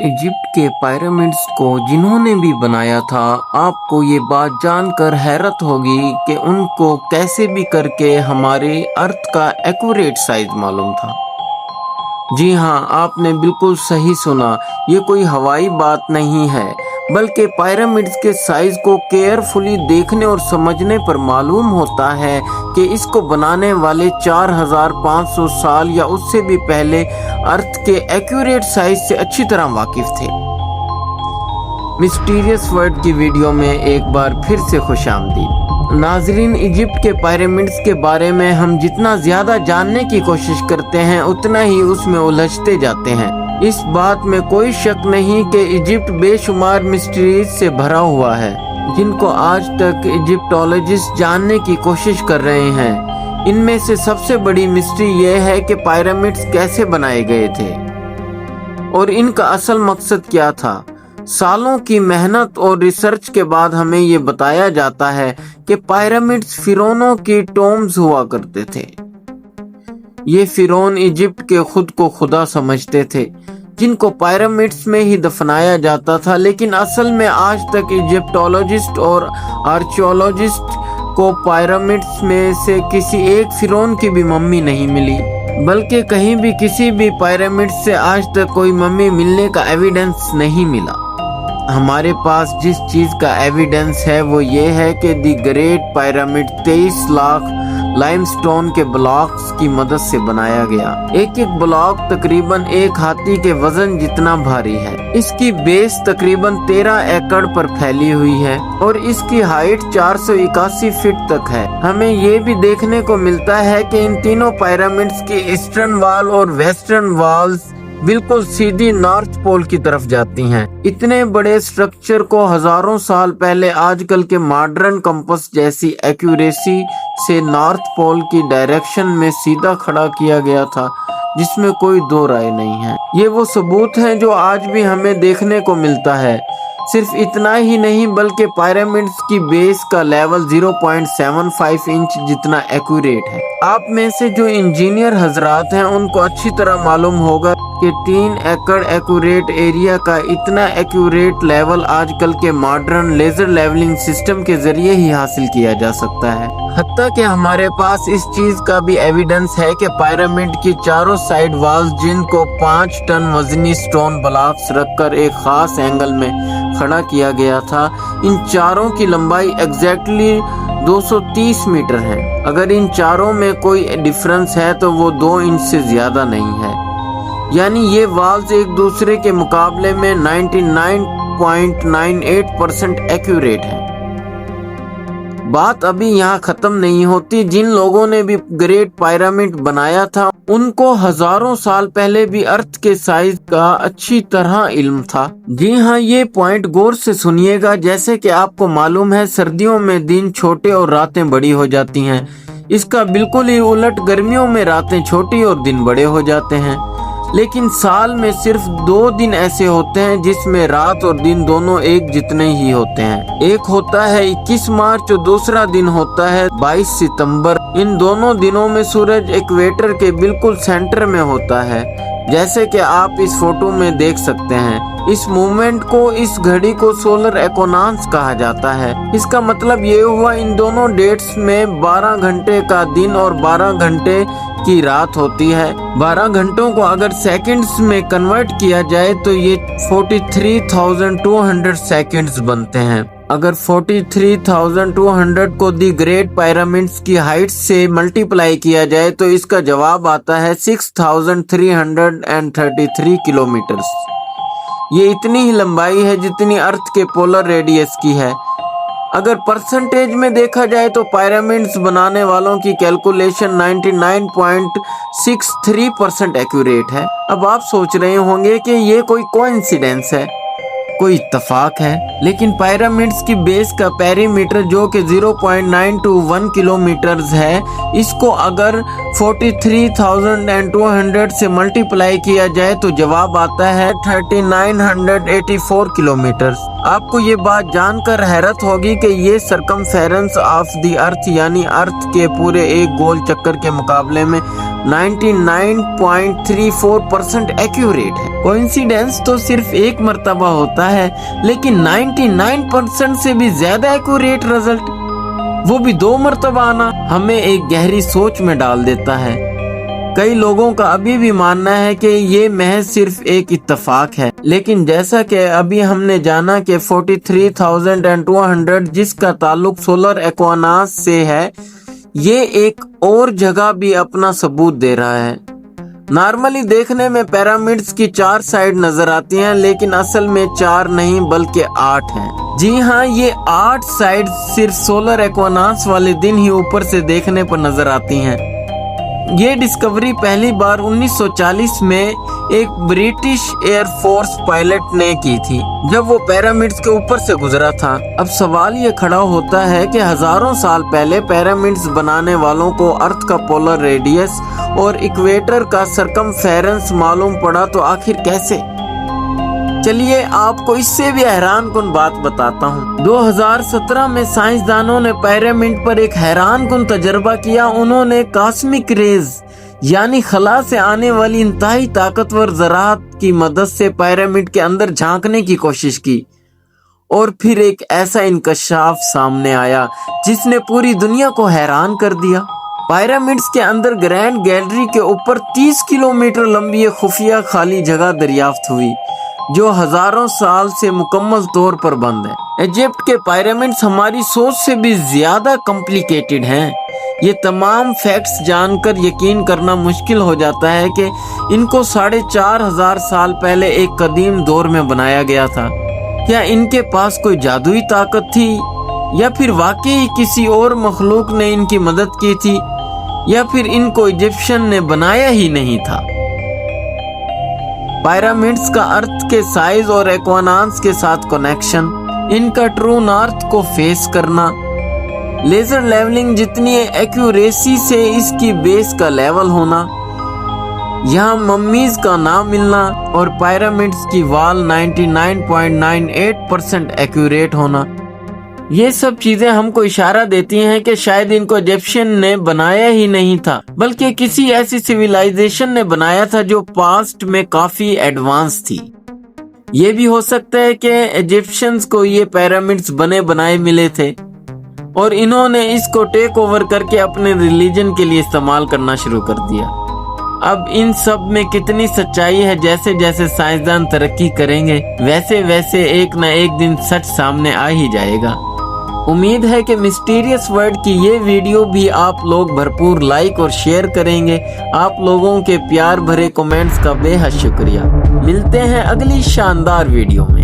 Egypt के pyramids को जिन्होंने भी बनाया था, आपको ये बात जानकर हैरत होगी कि उनको कैसे भी करके हमारे अर्थ का एक्यूरेट साइज मालूम था। जी हाँ, आपने बिल्कुल सही सुना। ये कोई हवाई बात नहीं है, बल्कि पिरामिड्स के साइज को केयरफुली देखने और समझने पर मालूम होता है कि इसको बनाने वाले 4500 साल या उससे भी पहले अर्थ के एक्यूरेट साइज से अच्छी तरह वाकिफ थे। मिस्टीरियस वर्ल्ड की वीडियो में एक बार फिर से खुशामदीद। नाजरीन, इजिप्ट के पिरामिड्स के बारे में हम जितना ज्यादा जानने की कोशिश करते हैं, उतना ही उसमें उलझते जाते हैं। इस बात में कोई शक नहीं कि इजिप्ट बेशुमार मिस्ट्रीज से भरा हुआ है, जिनको आज तक इजिप्टोलॉजिस्ट जानने की कोशिश कर रहे हैं। इनमें से सबसे बड़ी मिस्ट्री ये है कि पिरामिड्स कैसे बनाए गए थे और इनका असल मकसद क्या था। सालों की मेहनत और रिसर्च के बाद हमें ये बताया जाता है कि पिरामिड्स फिरौनों की टॉम्ब्स हुआ करते थे। ये फिरौन इजिप्ट के खुद को खुदा समझते थे, जिनको पिरामिड्स में ही दफनाया जाता था। लेकिन असल में आज तक इजिप्टोलॉजिस्ट और आर्कियोलॉजिस्ट को पिरामिड्स में से किसी एक फिरौन की भी मम्मी नहीं मिली, बल्कि कहीं भी किसी भी पिरामिड से आज तक कोई मम्मी मिलने का एविडेंस नहीं मिला। हमारे पास जिस चीज का एविडेंस है वो ये है कि the great pyramid 23 lakh limestone के ब्लॉक्स की मदद से बनाया गया। एक एक ब्लॉक तकरीबन एक हाथी के वजन जितना भारी है। इसकी बेस तकरीबन 13 एकड़ पर फैली हुई है और इसकी हाइट 481 फीट तक है। हमें ये भी देखने को मिलता है कि इन तीनों पिरामिड्स की ईस्टर्न वॉल और वेस्टर्न वॉल्स बिल्कुल सीधी नॉर्थ पोल की तरफ जाती हैं। इतने बड़े स्ट्रक्चर को हजारों साल पहले आजकल के मॉडर्न कंपास जैसी एक्यूरेसी से नॉर्थ पोल की डायरेक्शन में सीधा खड़ा किया गया था, जिसमें कोई दो राय नहीं है। ये वो सबूत हैं जो आज भी हमें देखने को मिलता है। सिर्फ इतना ही नहीं, बल्कि पिरामिड्स की बेस का लेवल 0.75 इंच जितना एक्यूरेट है। आप में से जो इंजीनियर हजरात हैं, उनको अच्छी तरह मालूम होगा कि 3 एकड़ एक्यूरेट एरिया का इतना एक्यूरेट लेवल आजकल के मॉडर्न लेजर लेवलिंग सिस्टम के जरिए ही हासिल किया जा सकता है। हत्ता कि हमारे पास इस चीज का भी एविडेंस है कि पिरामिड की चारों साइड वॉल्स, जिनको 5 टन वजनी स्टोन ब्लॉक्स रखकर एक खास एंगल में खड़ा किया गया था, इन चारों की लंबाई एग्जैक्टली 230 मीटर है। अगर इन चारों में कोई डिफरेंस है तो वो 2 इंच से ज्यादा नहीं है। यानी ये वॉल्स एक दूसरे के मुकाबले में 99.98% एक्यूरेट है। बात अभी यहाँ खत्म नहीं होती। जिन लोगों ने भी ग्रेट पिरामिड बनाया था, उनको हजारों साल पहले भी अर्थ के साइज का अच्छी तरह इल्म था। जी हाँ, ये पॉइंट गौर से सुनिएगा। जैसे कि आपको मालूम है, सर्दियों में दिन छोटे और रातें बड़ी हो जाती हैं। इसका बिल्कुल ही उलट, गर्मियों में रातें छोटी और दिन बड़े हो जाते हैं। लेकिन साल में सिर्फ 2 दिन ऐसे होते हैं जिसमें रात और दिन दोनों एक जितने ही होते हैं। एक होता है 21 मार्च और दूसरा दिन होता है 22 सितंबर। इन दोनों दिनों में सूरज इक्वेटर के बिल्कुल सेंटर में होता है, जैसे कि आप इस फोटो में देख सकते हैं। इस मूवमेंट को, इस घड़ी को सोलर इक्विनॉक्स कहा जाता है। इसका मतलब ये हुआ, इन दोनों डेट्स में 12 घंटे का दिन और 12 घंटे की रात होती है। 12 घंटों को अगर सेकंड्स में कन्वर्ट किया जाए तो ये 43,200 सेकंड्स बनते हैं। अगर 43,200 को दी ग्रेट पिरामिड्स की हाइट से मल्टीप्लाई किया जाए तो इसका जवाब आता है 6,333 किलोमीटर। ये इतनी ही लंबाई है जितनी अर्थ के पोलर रेडियस की है। अगर परसेंटेज में देखा जाए तो पिरामिड्स बनाने वालों की कैलकुलेशन 99.63% एक्यूरेट है। अब आप सोच रहे होंगे कि ये कोई कोइंसिडेंस है। कोई इत्तेफाक है? लेकिन पिरामिड्स की बेस का पेरीमीटर जो कि 0.921 किलोमीटर है, इसको अगर 43,200 से मल्टीप्लाई किया जाए तो जवाब आता है 3984 किलोमीटर। आपको ये बात जानकर हैरत होगी कि ये सरकमफेरेंस ऑफ द अर्थ यानी अर्थ के पूरे एक गोल चक्कर के मुकाबले में 99.34% एक्यूरेट है। कोइंसिडेंस तो सिर्फ एक मर्तबा होता है, लेकिन 99% से भी ज्यादा एक्यूरेट रिजल्ट, वो भी 2 मर्तबा आना, हमें एक गहरी सोच में डाल देता है। कई लोगों का अभी भी मानना है कि ये महज सिर्फ एक इत्तेफाक है, लेकिन जैसा कि अभी हमने जाना कि 43,200 जिसका ताल्लुक सोलर एक्वानास से है, ये एक और जगह भी अपना सबूत दे रहा है। नॉर्मली देखने में पिरामिड्स की 4 साइड नजर आती हैं, लेकिन असल में 4 नहीं बल्कि 8 हैं। जी हाँ, ये 8 साइड सिर्फ सोलर एक्वानास वाले दिन ही ऊपर से देखने पर नजर आती हैं। ये डिस्कवरी पहली बार 1940 में एक ब्रिटिश एयरफोर्स पायलट ने की थी, जब वो पिरामिड्स के ऊपर से गुजरा था। अब सवाल ये खड़ा होता है कि हजारों साल पहले पिरामिड्स बनाने वालों को अर्थ का पोलर रेडियस और इक्वेटर का सरकमफेरेंस मालूम पड़ा तो आखिर कैसे? चलिए आपको इससे भी हैरान कुन बात बताता हूँ। 2017 में साइंसदानों ने पिरामिड पर एक हैरान कुन तजर्बा किया। उन्होंने कॉस्मिक रेज यानी खला से आने वाली इंतहाई ताकतवर ज़रात की मदद से पिरामिड के अंदर झांकने की कोशिश की, और फिर एक ऐसा इंकशाफ सामने आया जिसने पूरी दुनिया को हैरान कर दिया। पिरामिड्स के अंदर ग्रैंड गैलरी के ऊपर 30 किलोमीटर लंबी खुफिया खाली जगह दरियाफ्त हुई, जो हजारों साल से मुकम्मल तौर पर बंद है। इजिप्ट के पिरामिड्स हमारी सोच से भी ज्यादा कॉम्प्लिकेटेड हैं। ये तमाम फैक्ट्स जानकर यकीन करना मुश्किल हो जाता है कि इनको 4,500 साल पहले एक कदीम दौर में बनाया गया था। क्या इनके पास कोई जादुई ताकत थी, या फिर वाकई किसी और मखलूक ने इनकी मदद की थी, या फिर इनको इजिप्शियन ने बनाया ही नहीं था? पिरामिड्स का अर्थ के साइज और एक्वानांस के साथ कनेक्शन, इनका ट्रू नॉर्थ को फेस करना, लेजर लेवलिंग जितनी एक्यूरेसी से इसकी बेस का लेवल होना, यहाँ मम्मीज का ना मिलना और पिरामिड्स की वॉल 99.98% एक्यूरेट होना, ये सब चीजें हमको इशारा देती हैं कि शायद इनको इजिप्शियन ने बनाया ही नहीं था, बल्कि किसी ऐसी सिविलाइजेशन ने बनाया था जो पास्ट में काफी एडवांस थी। ये भी हो सकता है कि इजिप्शियंस को ये पिरामिड्स बने बनाए मिले थे और इन्होंने इसको टेक ओवर करके अपने रिलीजन के लिए इस्तेमाल करना शुरू कर दिया। अब इन सब में कितनी सच्चाई है, जैसे जैसे साइंसदान तरक्की करेंगे वैसे वैसे एक न एक दिन सच सामने आ ही जाएगा। उम्मीद है कि मिस्टीरियस वर्ल्ड की ये वीडियो भी आप लोग भरपूर लाइक और शेयर करेंगे। आप लोगों के प्यार भरे कमेंट्स का बेहद शुक्रिया। मिलते हैं अगली शानदार वीडियो में।